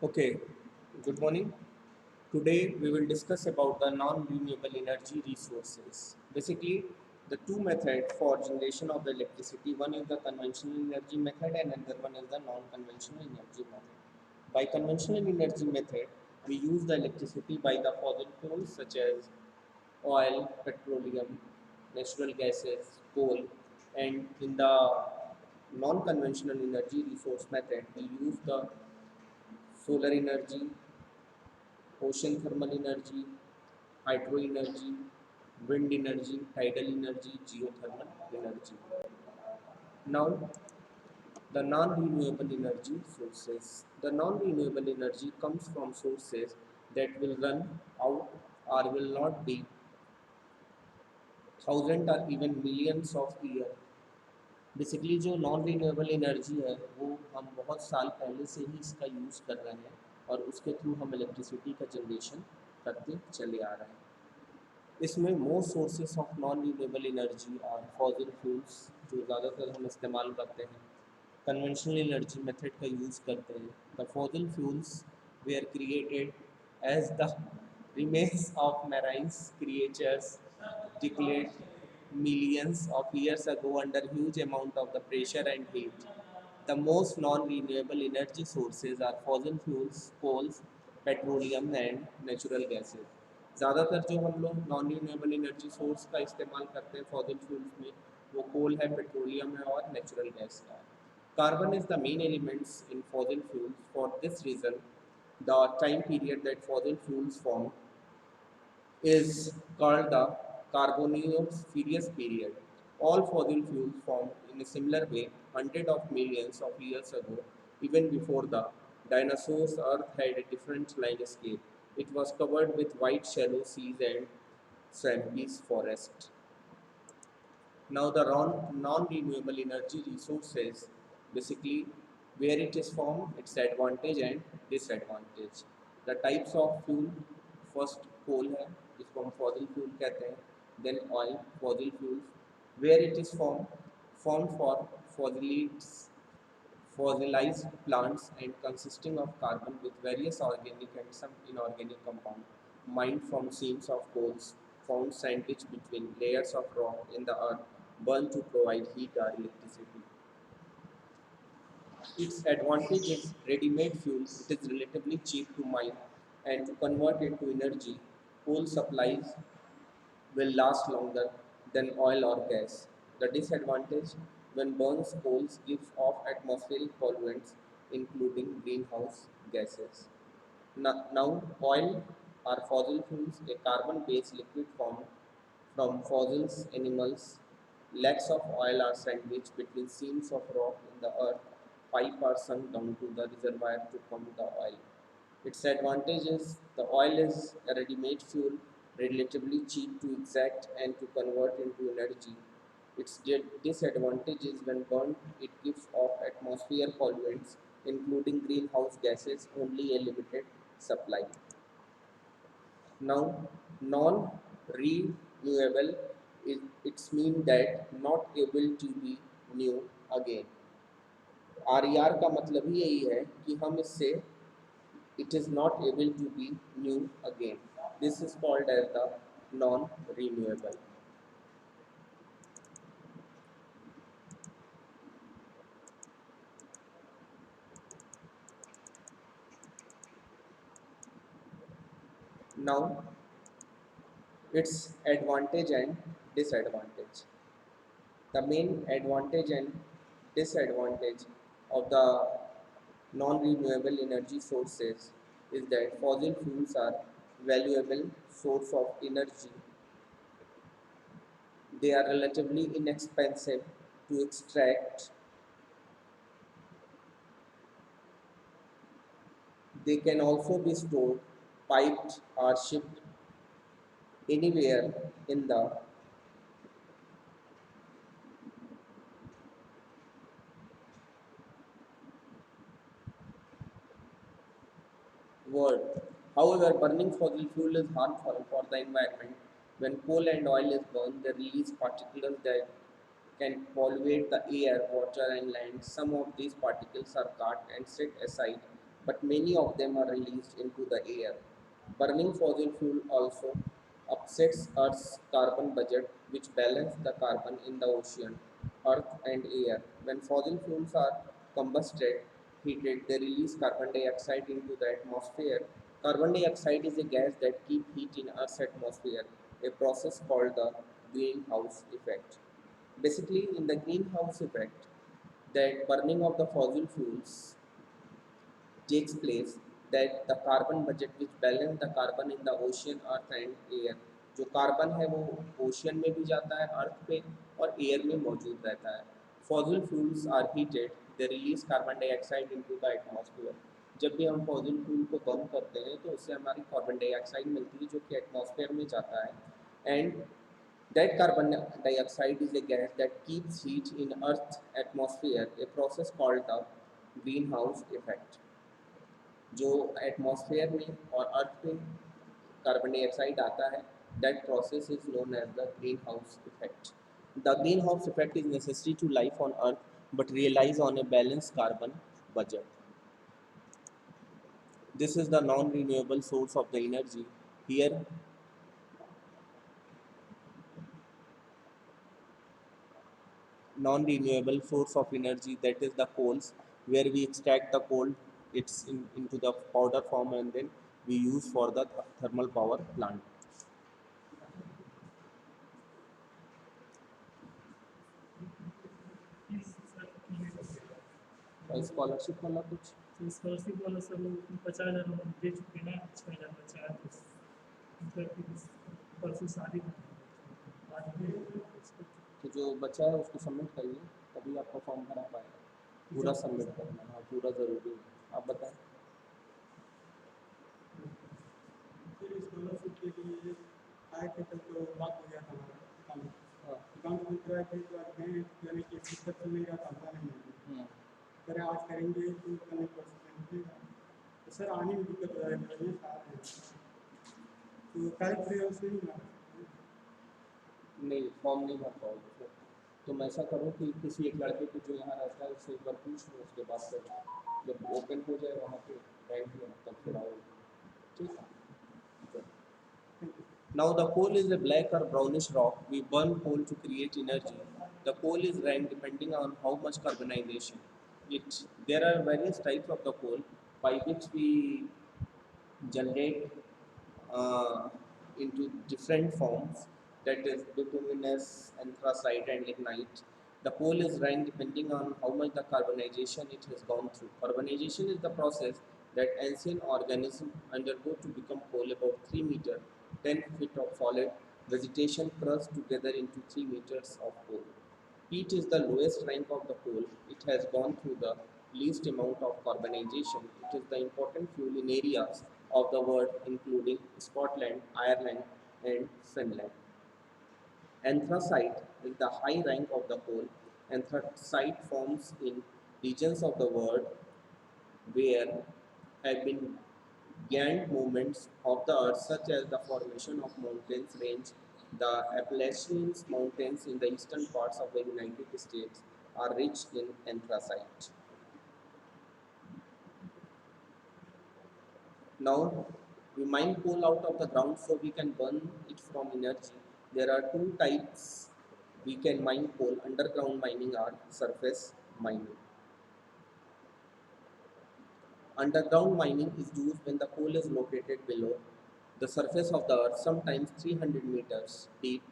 Okay, good morning. Today we will discuss about the non-renewable energy resources. Basically, the two methods for generation of the electricity. One is the conventional energy method and another one is the non-conventional energy method. By conventional energy method, we use the electricity by the fossil fuels such as oil, petroleum, natural gases, coal, and in the non-conventional energy resource method, we use the solar energy, ocean thermal energy, hydro energy, wind energy, tidal energy, geothermal energy. Now, the non-renewable energy sources. The non-renewable energy comes from sources that will run out or will not be thousands or even millions of years. Basically जो non renewable energy है वो हम बहुत साल पहले से ही इसका use कर रहे हैं और उसके थ्रू हम इलेक्ट्रिसिटी का जनरेशन करते चले आ रहे हैं। इसमें most sources of non renewable energy और फॉसिल फ्यूल्स जो ज़्यादातर हम इस्तेमाल करते हैं कन्वेंशनल एनर्जी मेथड का यूज़ करते हैं। The fossil fuels were created as the remains of marine creatures declared millions of years ago under huge amount of the pressure and heat. The most non-renewable energy sources are fossil fuels, coals, petroleum and natural gases. ज़्यादातर जो हम लोग non renewable energy source का इस्तेमाल करते हैं fossil fuels में वो कोल है, पेट्रोलियम है और नेचुरल गैस है। Carbon is the main elements in fossil fuels. For this reason, the time period that fossil fuels form is called the Carboniferous period. All fossil fuels formed in a similar way hundreds of millions of years ago. Even before the dinosaurs, Earth had a different landscape. It was covered with wide shallow seas and swampy forests. Now the non-renewable energy resources, basically where it is formed, its advantage and disadvantage. The types of fuel, first coal है जिसको हम fossil fuel कहते हैं, then oil, fossil fuels, where it is formed for fossilized plants and consisting of carbon with various organic and some inorganic compounds mined from seams of coals found sandwiched between layers of rock in the earth burned to provide heat or electricity. Its advantage is ready-made fuel. It is relatively cheap to mine and to convert into energy. Coal supplies will last longer than oil or gas. The disadvantage when burns coals gives off atmospheric pollutants including greenhouse gases. Now oil are fossil fuels, a carbon-based liquid formed from fossils, animals. Legs of oil are sandwiched between seams of rock in the earth. Pipe are sunk down to the reservoir to pump the oil. Its advantage is the oil is a ready-made fuel, relatively cheap to extract and to convert into energy. Its disadvantage is when burnt, it gives off atmosphere pollutants, including greenhouse gases, only a limited supply. Now, non-renewable, it's mean that not able to be new again. RER का मतलब ही यही है कि हम इससे it is not able to be new again. This is called as the non-renewable. Now, its advantage and disadvantage. The main advantage and disadvantage of the non-renewable energy sources is that fossil fuels are valuable source of energy. They are relatively inexpensive to extract. They can also be stored, piped, or shipped anywhere in the world. However, burning fossil fuel is harmful for the environment. When coal and oil is burned, they release particles that can pollute the air, water, and land. Some of these particles are caught and set aside but many of them are released into the air. Burning fossil fuel also upsets Earth's carbon budget, which balance the carbon in the ocean, earth and air. When fossil fuels are combusted, heated, they release carbon dioxide into the atmosphere. Carbon dioxide is a gas that keeps heat in Earth's atmosphere, a process called the greenhouse effect. Basically, in the greenhouse effect, that burning of the fossil fuels takes place, that the carbon budget which balance the carbon in the ocean earth and air, जो carbon है वो ocean में भी जाता है अर्थ पे और air में मौजूद रहता है. Fossil fuels are heated, they release carbon dioxide into the atmosphere. जब भी हम फॉसिल फ्यूल को बर्न करते हैं तो उससे हमारी कार्बन डाइऑक्साइड मिलती है जो कि एटमॉस्फेयर में जाता है. And that carbon dioxide is a gas that keeps heat in Earth's atmosphere, a process called the greenhouse effect. जो एटमॉस्फेयर में और अर्थ पे कार्बन डाइऑक्साइड आता है, that process is known as the green house effect. The green house effect is necessary to life on earth but realise on a balance carbon budget. This is the non-renewable source of the energy. Here, non-renewable source of energy, that is the coals, where we extract the coal, into the powder form and then we use for the thermal power plant. Scholarship वाला कुछ scholarship वाला sir 50,000 हम दे चुके हैं, 6,000 बचा है परसों शादी तो जो बचा है उसको सबमिट करिए, तभी आपका फॉर्म भरा पाएगा. पूरा सबमिट करना, हाँ पूरा ज़रूरी है. आप बताएं. स्कॉलरशिप के लिए आए थे कल तो बात हो गया था हमारा अकाउंट में कराए थे तो आज गए यानी कि दिक्कत चल नहीं रहा था, हुआ नहीं करें आज करेंगे तो करने पर तो सर आने में दिक्कत हो जाएगी तो कल फ्री हाउस नहीं फॉर्म नहीं भर पाओगे फिर. तुम ऐसा करो कि किसी एक लड़के को जो यहाँ रहता है उससे एक बार पूछ लो, उसके बाद फिर जब ओपन हो जाए वहाँ पे बैंक में तब फिर आओ. ठीक है. Now the coal is a black or brownish rock. We burn coal to create energy. The coal is ranked depending on how much carbonization. There are various types of the coal by which we generate into different forms, that is bituminous, anthracite and lignite. The coal is ranked depending on how much the carbonization it has gone through. Carbonization is the process that ancient organisms undergo to become coal. About 3 meter 10 feet of solid vegetation crushed together into 3 meters of coal. Peat is the lowest rank of the coal. It has gone through the least amount of carbonization. It is the important fuel in areas of the world including Scotland, Ireland and Finland. Anthracite is the high rank of the coal. Anthracite forms in regions of the world where have been giant movements of the earth, such as the formation of mountains range. The Appalachian Mountains in the eastern parts of the United States are rich in anthracite. Now, we mine coal out of the ground so we can burn it from energy. There are two types we can mine coal. Underground mining or surface mining. Underground mining is used when the coal is located below the surface of the earth, sometimes 300 meters deep.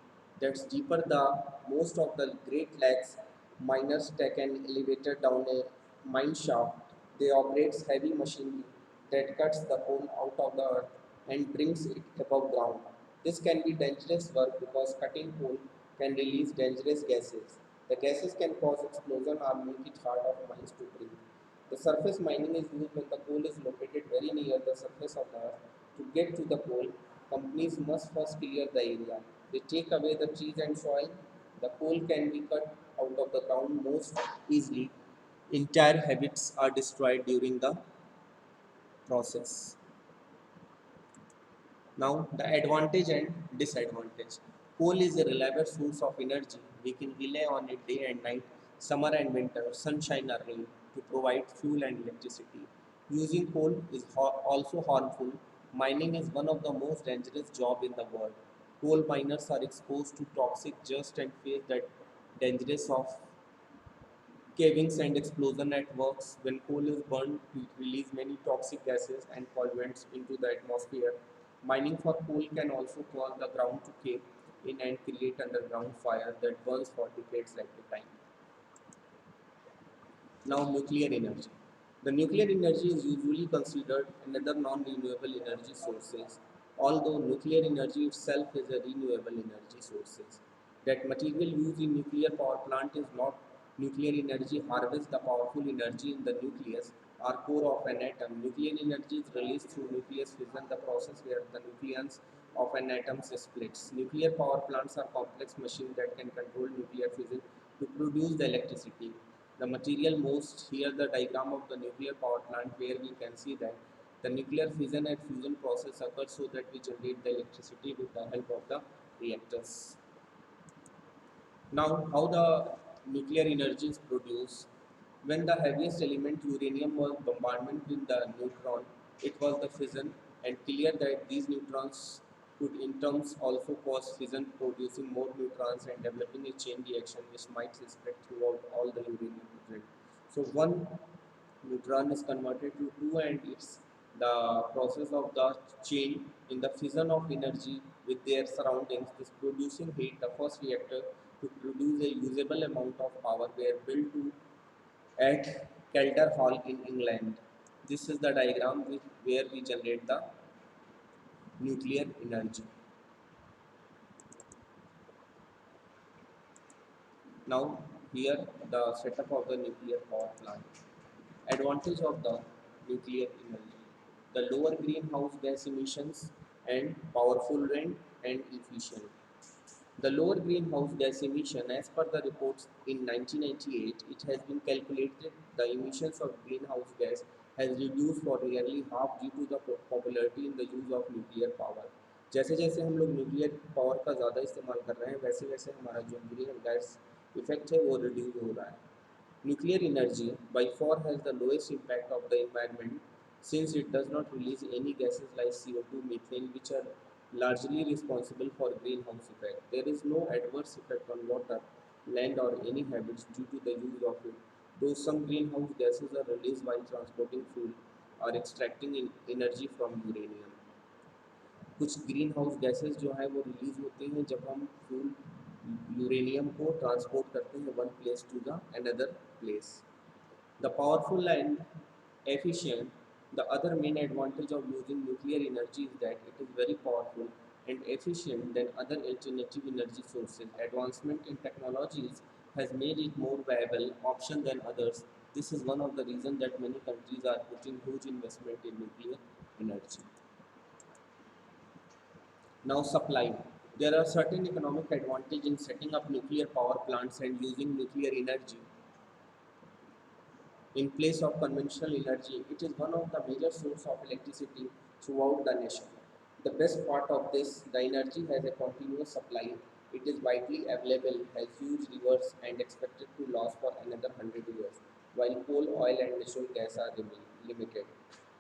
That's deeper the most of the Great Lakes miners take an elevator down a mine shaft. They operate heavy machinery that cuts the coal out of the earth and brings it above ground. This can be dangerous work because cutting coal can release dangerous gases. The gases can cause explosion or make it hard for mines to breathe. The surface mining is used when the coal is located very near the surface of the earth. To get to the coal, companies must first clear the area. They take away the trees and soil. The coal can be cut out of the ground most easily. Entire habits are destroyed during the process. Now, the advantage and disadvantage. Coal is a reliable source of energy. We can rely on it day and night, summer and winter, sunshine or rain, to provide fuel and electricity. Using coal is also harmful. Mining is one of the most dangerous jobs in the world. Coal miners are exposed to toxic dust and face the dangers of cavings and explosion at works. When coal is burned, it releases many toxic gases and pollutants into the atmosphere. Mining for coal can also cause the ground to cave in and create underground fire that burns for decades at a time. Now, nuclear energy. The nuclear energy is usually considered another non-renewable energy sources, although nuclear energy itself is a renewable energy sources. That material used in nuclear power plant is not nuclear energy harvests the powerful energy in the nucleus or core of an atom. Nuclear energy is released through nucleus fission, the process where the nucleons of an atom splits. Nuclear power plants are complex machines that can control nuclear fission to produce the electricity. The material most here the diagram of the nuclear power plant where we can see that the nuclear fission and fusion process occurs so that we generate the electricity with the help of the reactors. Now, how the nuclear energy is produced? When the heaviest element uranium was bombardment with the neutron, it was the fission and clear that these neutrons could in terms also cause fission producing more neutrons and developing a chain reaction which might spread throughout all the uranium present. So one neutron is converted to two and it's the process of the chain in the fission of energy with their surroundings is producing heat. The first reactor to produce a usable amount of power were built to at Kelter Hall in England. This is the diagram where we generate the nuclear energy. Now here the setup of the nuclear power plant. Advantage of the nuclear energy. The lower greenhouse gas emissions and powerful wind and efficient. The lower greenhouse gas emission, as per the reports in 1998, it has been calculated the emissions of greenhouse gas has reduced for nearly half due to the popularity in the use of nuclear power. जैसे जैसे हम लोग nuclear power का ज़्यादा इस्तेमाल कर रहे हैं वैसे वैसे हमारा जो ग्रीन गैस इफेक्ट है वो रिड्यूस हो रहा है. Nuclear energy by far has the lowest impact of the environment since it does not release any gases like CO2, methane, which are largely responsible for greenhouse effect. There is no adverse effect on water, land, or any habits due to the use of it. Though some greenhouse gases are released while transporting fuel or extracting energy from uranium. कुछ green house gases जो है वो release होते हैं जब हम fuel uranium को transport करते हैं one place to the another place. The powerful and efficient. The other main advantage of using nuclear energy is that it is very powerful and efficient than other alternative energy sources. Advancement in technologies has made it more viable option than others. This is one of the reasons that many countries are putting huge investment in nuclear energy. Now supply. There are certain economic advantage in setting up nuclear power plants and using nuclear energy in place of conventional energy. It is one of the major sources of electricity throughout the nation. The best part of this, the energy has a continuous supply. It is widely available, has huge reserves and expected to last for another 100 years, while coal, oil and natural gas are limited.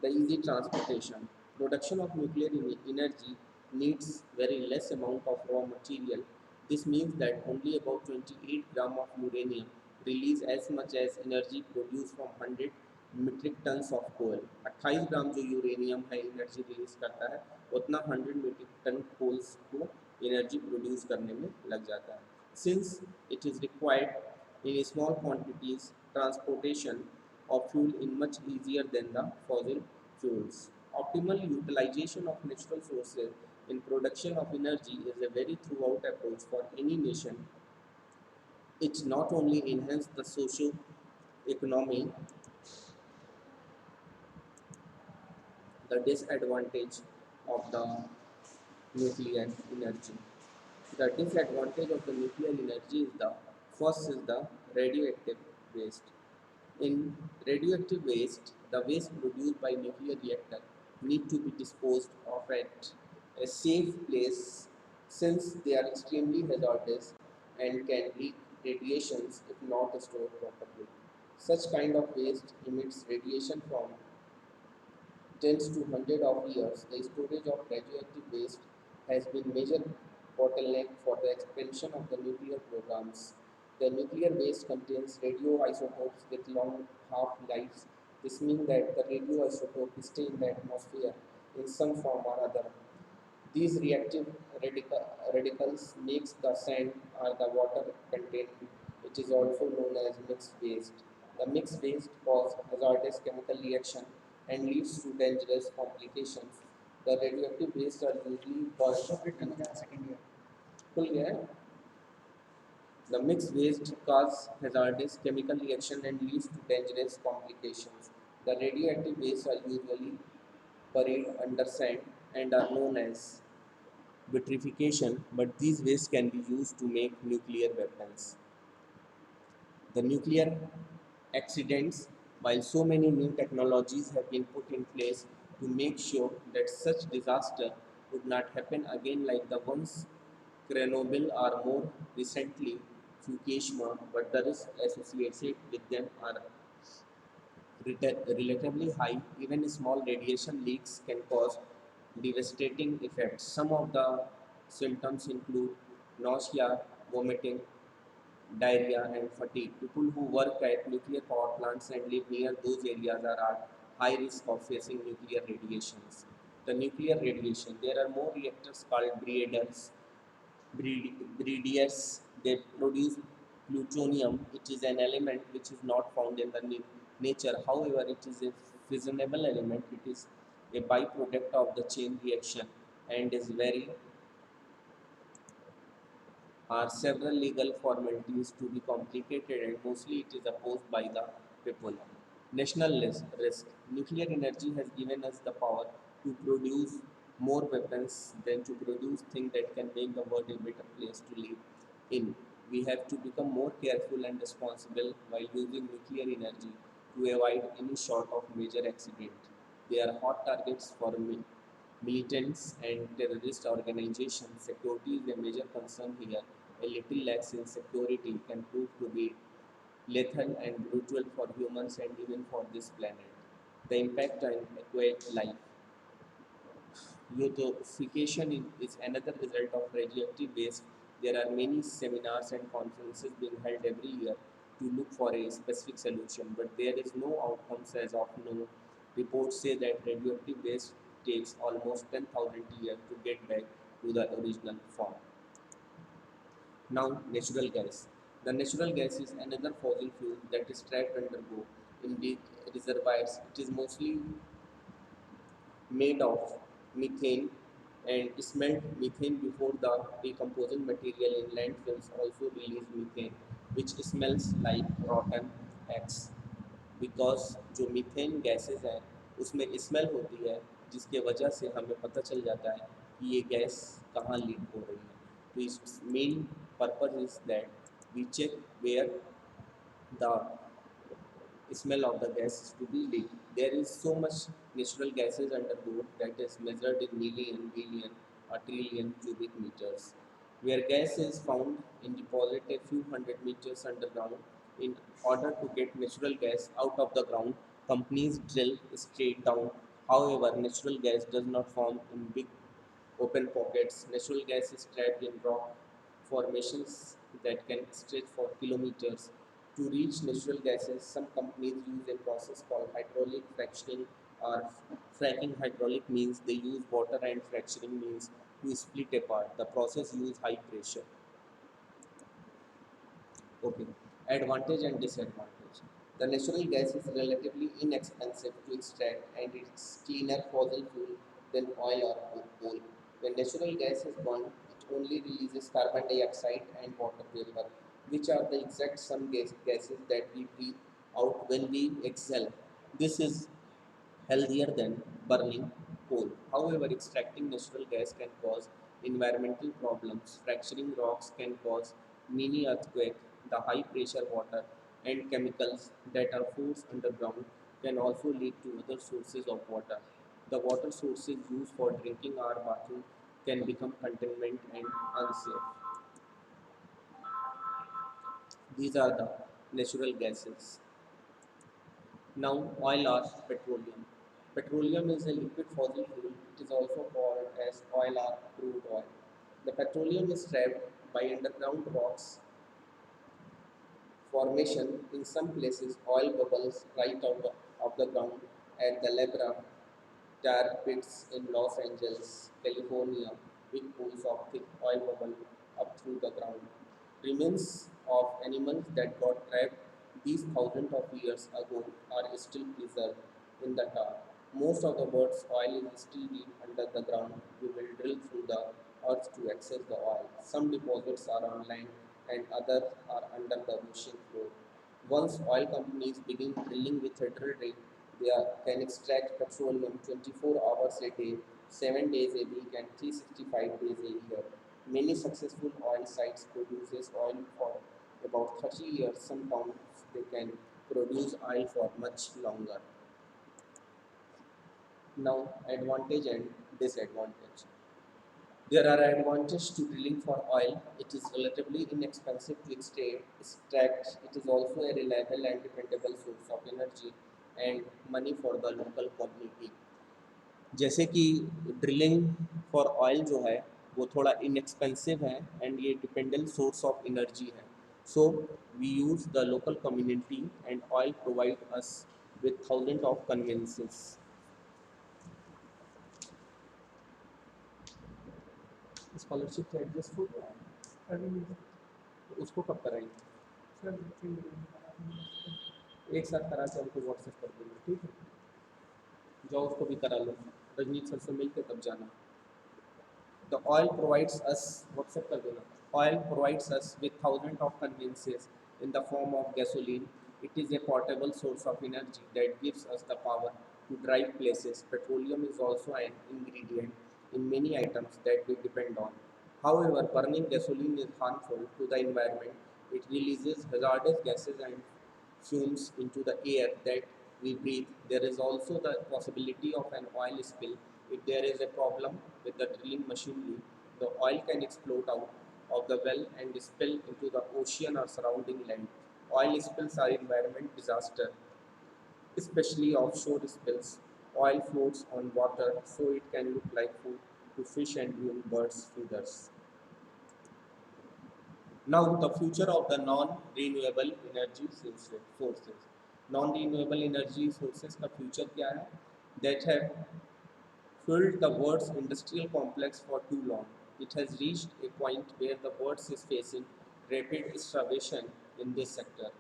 The easy transportation. Production of nuclear energy needs very less amount of raw material. This means that only about 28 gram of uranium release as much as energy produced from 100 metric tons of coal. 28 gram जो uranium है energy release करता है उतना 100 metric ton coals को energy produce करने में लग जाता है. Since it is required in small quantities transportation of fuel is much easier than the fossil fuels. Optimal utilization of natural sources in production of energy is a very throughout approach for any nation. It not only enhances the socio-economy, the disadvantage of the nuclear energy. The disadvantage of the nuclear energy is the first is the radioactive waste. In radioactive waste, the waste produced by nuclear reactor need to be disposed of at a safe place since they are extremely hazardous and can leak radiations if not stored properly. Such kind of waste emits radiation from tens to hundred of years, the storage of radioactive waste has been major bottleneck for the expansion of the nuclear programs. The nuclear waste contains radioisotopes with long half-lives. This means that the radioisotope stay in the atmosphere in some form or other. These reactive radicals makes the sand or the water contained, which is also known as mixed waste. The mixed waste cause hazardous chemical reaction and leads to dangerous complications. The radioactive waste are usually burned. खुल गया है? The mixed waste cause hazardous chemical reaction and leads to dangerous complications. The radioactive wastes are usually buried under sand and are known as vitrification, but these wastes can be used to make nuclear weapons. The nuclear accidents, while so many new technologies have been put in place to make sure that such disaster would not happen again like the ones Chernobyl or more recently Fukushima, but the risks associated with them are relatively high. Even small radiation leaks can cause devastating effects. Some of the symptoms include nausea, vomiting, diarrhea, and fatigue. People who work at nuclear power plants and live near those areas are at high risk of facing nuclear radiations. The nuclear radiation. There are more reactors called breeders. They produce plutonium, which is an element which is not found in the nature. However, it is a fissionable element. It is a byproduct of the chain reaction and is very are several legal formalities to be complicated and mostly it is opposed by the people. National risk. Nuclear energy has given us the power to produce more weapons than to produce things that can make the world a better place to live in. We have to become more careful and responsible while using nuclear energy to avoid any sort of major accident. They are hot targets for militants and terrorist organizations. Security is a major concern here. A little lax in security can prove to be lethal and brutal for humans and even for this planet. The impact on aquatic life. Eutrophication is another result of radioactive waste. There are many seminars and conferences being held every year to look for a specific solution, but there is no outcomes as of now. Reports say that radioactive waste takes almost 10,000 years to get back to the original form. Now, natural gas. The natural gas is another fossil fuel that is trapped underground in the reservoirs. It is mostly made of methane and smelt methane before the decomposing material in landfills also release methane which smells like rotten eggs because जो methane gases हैं उसमें smell होती है जिसके वजह से हमें पता चल जाता है कि ये गैस कहाँ लीक हो रही है तो इस main purpose is that we check where the smell of the gas is to be leaked. There is so much natural gases underground that is measured in million, billion, or trillion cubic meters. Where gas is found in deposit a few hundred meters underground, in order to get natural gas out of the ground, companies drill straight down. However, natural gas does not form in big open pockets. Natural gas is trapped in rock formations that can stretch for kilometers. To reach natural gases, some companies use a process called hydraulic fracturing or fracking. Hydraulic means they use water and fracturing means to split apart. The process uses high pressure. Okay. Advantage and disadvantage. The natural gas is relatively inexpensive to extract and it's cleaner fossil fuel than oil or coal. When natural gas is burned, it only releases carbon dioxide and water vapor, which are the exact same gases that we breathe out when we exhale. This is healthier than burning coal. However, extracting natural gas can cause environmental problems. Fracturing rocks can cause mini earthquake. The high pressure water and chemicals that are forced underground can also lead to other sources of water. The water sources used for drinking or bathing can become contaminated and unsafe. These are the natural gases. Now, oil or petroleum. Petroleum is a liquid fossil fuel. It is also called as oil or crude oil. The petroleum is trapped by underground rocks formation. In some places, oil bubbles right out of the ground at the Lebra tar pits in Los Angeles, California, big pools of thick oil bubble up through the ground. Remains of animals that got trapped these thousands of years ago are still preserved in the tar. Most of the world's oil is still deep under the ground. We will drill through the earth to access the oil. Some deposits are on land and others are under the ocean floor. Once oil companies begin drilling with a drill rig, they can extract petroleum 24 hours a day, 7 days a week, and 365 days a year. Many successful oil sites produces oil for about 30 years. Sometimes they can produce oil for much longer. Now, advantage and disadvantage. There are advantages to drilling for oil. It is relatively inexpensive to extract. It is also a reliable and dependable source of energy and money for the local community. जैसे कि drilling for oil जो है वो थोड़ा inexpensive है and ये dependent source of energy है so we use the local community and oil provide us with thousand of conveniences scholarship से एडजस्ट हो गया अभी उसको कब कराएंगे सर एक साथ करा के हमको व्हाट्सएप कर देंगे ठीक है जाओ उसको भी करा लो रजनीत सर से मिल के तब जाना The oil provides us, WhatsApp कर देना. Oil provides us with thousands of conveniences in the form of gasoline. It is a portable source of energy that gives us the power to drive places. Petroleum is also an ingredient in many items that we depend on. However, burning gasoline is harmful to the environment. It releases hazardous gases and fumes into the air that we breathe. There is also the possibility of an oil spill. If there is a problem with the drilling machinery, the oil can explode out of the well and spill into the ocean or surrounding land. Oil spills are environment disaster, especially offshore spills. Oil floats on water, so it can look like food to fish and even birds' feeders. Now, the future of the non-renewable energy sources. Non-renewable energy sources का future क्या है? That have fueled the world's industrial complex for too long. It has reached a point where the world is facing rapid starvation in this sector.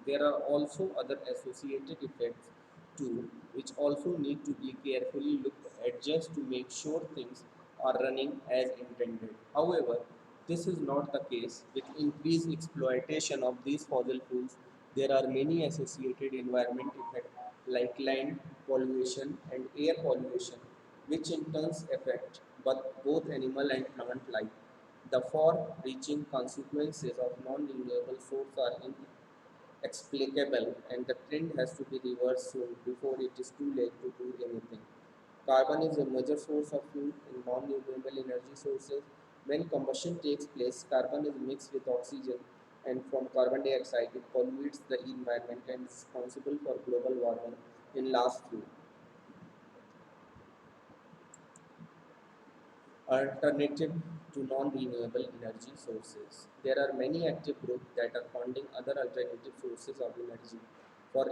There are also other associated effects too, which also need to be carefully looked at just to make sure things are running as intended. However, this is not the case. With increased exploitation of these fossil fuels, there are many associated environment effects like land pollution and air pollution, which in turn affect both animal and plant life. The far-reaching consequences of non-renewable sources are inexplicable, and the trend has to be reversed soon before it is too late to do anything. Carbon is a major source of fuel in non-renewable energy sources. When combustion takes place, carbon is mixed with oxygen, and from carbon dioxide, it pollutes the environment and is responsible for global warming in last few. Alternative to non-renewable energy sources. There are many active groups that are funding other alternative sources of energy. For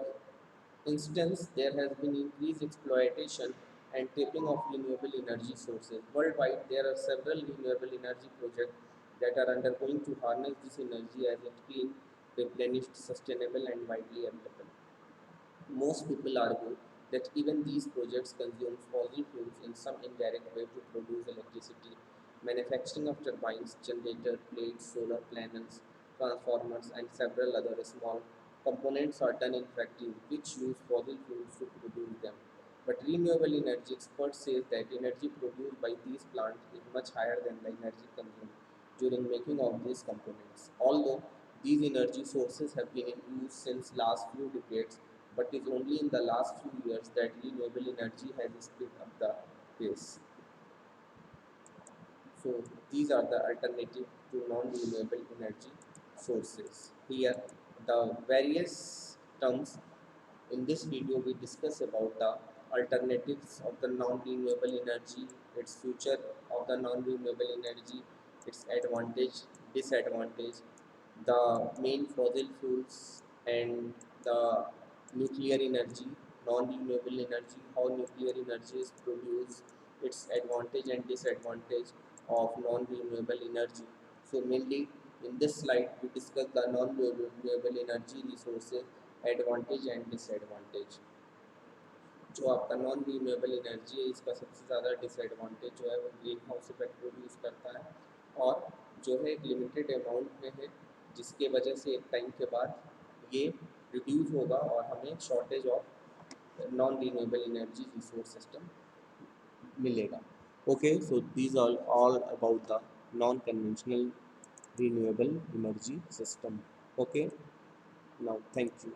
instance, there has been increased exploitation and tapping of renewable energy sources. Worldwide, there are several renewable energy projects that are undergoing to harness this energy as it clean, replenished, sustainable, and widely available. Most people argue that even these projects consume fossil fuels in some indirect way to produce electricity. Manufacturing of turbines, generator plates, solar panels, transformers, and several other small components are done in factories which use fossil fuels to produce them. But renewable energy experts say that energy produced by these plants is much higher than the energy consumed during making of these components. Although these energy sources have been in use since last few decades, but it is only in the last few years that renewable energy has sped up the pace. So these are the alternative to non-renewable energy sources. Here the various terms in this video we discuss about the alternatives of the non-renewable energy, its future of the non-renewable energy, its advantage, disadvantage, the main fossil fuels and the nuclear energy, non-renewable energy, how nuclear energy is produced, its advantage and disadvantage of non-renewable energy. So mainly in this slide we discuss the non-renewable energy resources, advantage and disadvantage. जो आपका non renewable energy है इसका सबसे ज़्यादा disadvantage जो है वो green house effect produce करता है और जो है एक लिमिटेड अमाउंट में है, जिसके वजह से एक टाइम के बाद ये रिड्यूस होगा और हमें shortage of non renewable energy resource system मिलेगा. Okay, so these are all about the non-conventional renewable energy system. Okay, now thank you.